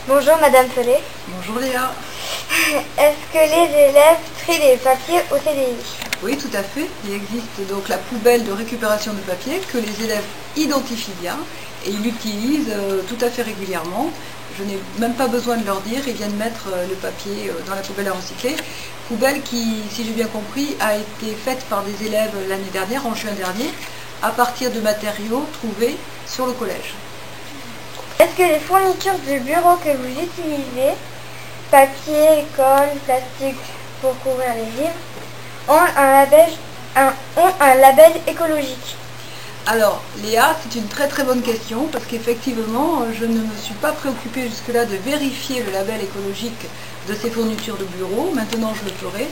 Bonjour Madame Pelé. Bonjour Léa. Est-ce que les élèves trient les papiers au CDI? Oui, tout à fait. Il existe donc la poubelle de récupération de papier que les élèves identifient bien et ils l'utilisent tout à fait régulièrement. Je n'ai même pas besoin de leur dire, ils viennent mettre le papier dans la poubelle à recycler. Poubelle qui, si j'ai bien compris, a été faite par des élèves l'année dernière, en juin dernier, à partir de matériaux trouvés sur le collège. Est-ce que les fournitures du bureau que vous utilisez, papier, colle, plastique pour couvrir les livres, ont un label écologique? Alors Léa, c'est une très très bonne question parce qu'effectivement je ne me suis pas préoccupée jusque-là de vérifier le label écologique de ces fournitures de bureau. Maintenant je le ferai.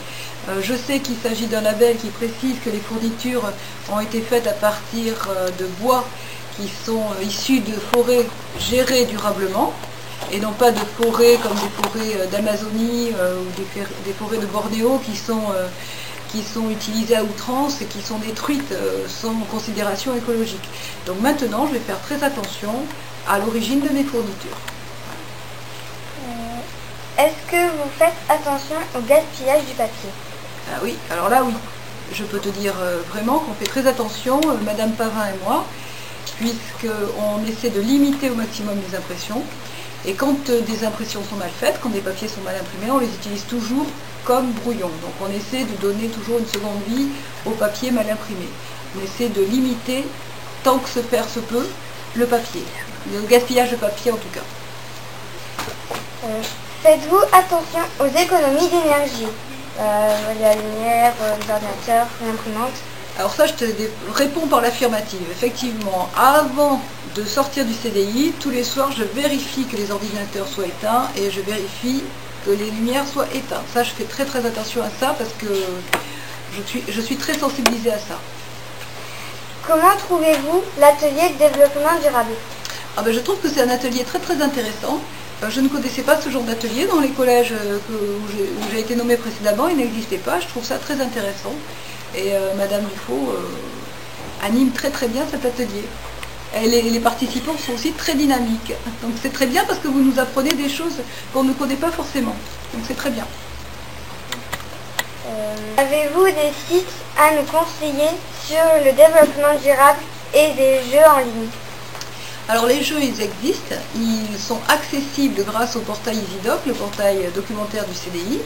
Je sais qu'il s'agit d'un label qui précise que les fournitures ont été faites à partir de bois qui sont issus de forêts gérées durablement et non pas de forêts comme des forêts d'Amazonie ou des forêts de Bornéo qui sont utilisées à outrance et qui sont détruites sans considération écologique. Donc maintenant, je vais faire très attention à l'origine de mes fournitures. Est-ce que vous faites attention au gaspillage du papier? Ah oui, alors là oui, je peux te dire vraiment qu'on fait très attention, Madame Pavin et moi, puisqu'on essaie de limiter au maximum les impressions. Et quand des impressions sont mal faites, quand des papiers sont mal imprimés, on les utilise toujours comme brouillon. Donc on essaie de donner toujours une seconde vie au papier mal imprimé. On essaie de limiter, tant que se faire se peut, le papier. Le gaspillage de papier en tout cas. Faites-vous attention aux économies d'énergie? La lumière, l'ordinateur, l'imprimante. Alors ça, je te réponds par l'affirmative. Effectivement, avant de sortir du CDI, tous les soirs, je vérifie que les ordinateurs soient éteints et je vérifie que les lumières soient éteintes. Ça, je fais très très attention à ça parce que je suis très sensibilisée à ça. Comment trouvez-vous l'atelier de développement durable? Je trouve que c'est un atelier très très intéressant. Je ne connaissais pas ce genre d'atelier dans les collèges où j'ai été nommée précédemment, il n'existait pas. Je trouve ça très intéressant. Et Madame Dufaux anime très très bien cet atelier. Et les participants sont aussi très dynamiques. Donc c'est très bien parce que vous nous apprenez des choses qu'on ne connaît pas forcément. Donc c'est très bien. Avez-vous des sites à nous conseiller sur le développement durable et des jeux en ligne? Alors les jeux, ils existent, ils sont accessibles grâce au portail EasyDoc, le portail documentaire du CDI.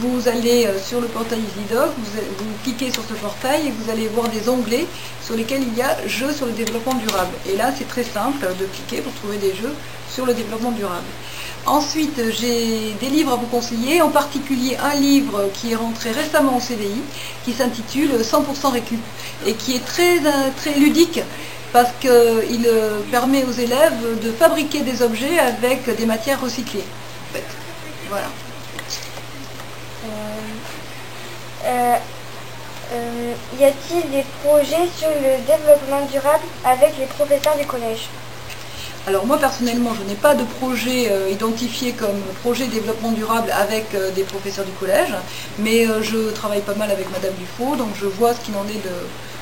Vous allez sur le portail EasyDoc, vous cliquez sur ce portail et vous allez voir des onglets sur lesquels il y a jeux sur le développement durable. Et là, c'est très simple de cliquer pour trouver des jeux sur le développement durable. Ensuite, j'ai des livres à vous conseiller, en particulier un livre qui est rentré récemment au CDI, qui s'intitule 100% Récup et qui est très, très ludique parce qu'il permet aux élèves de fabriquer des objets avec des matières recyclées. En fait. Voilà. Y a-t-il des projets sur le développement durable avec les professeurs du collège? Alors moi personnellement, je n'ai pas de projet identifié comme projet développement durable avec des professeurs du collège, mais je travaille pas mal avec Madame Dufaux, donc je vois ce qu'il en est de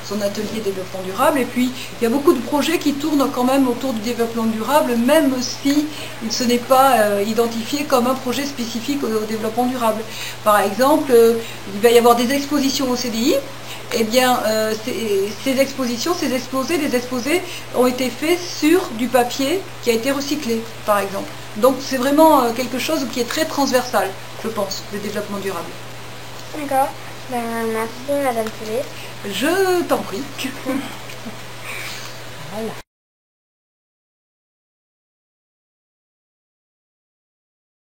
son atelier développement durable. Et puis il y a beaucoup de projets qui tournent quand même autour du développement durable, même si ce n'est pas identifié comme un projet spécifique au développement durable. Par exemple, il va y avoir des expositions au CDI. Eh bien, ces expositions, les exposés ont été faits sur du papier qui a été recyclé, par exemple. Donc c'est vraiment quelque chose qui est très transversal, je pense, le développement durable. D'accord. Merci Madame Pelé. Je t'en prie. Voilà.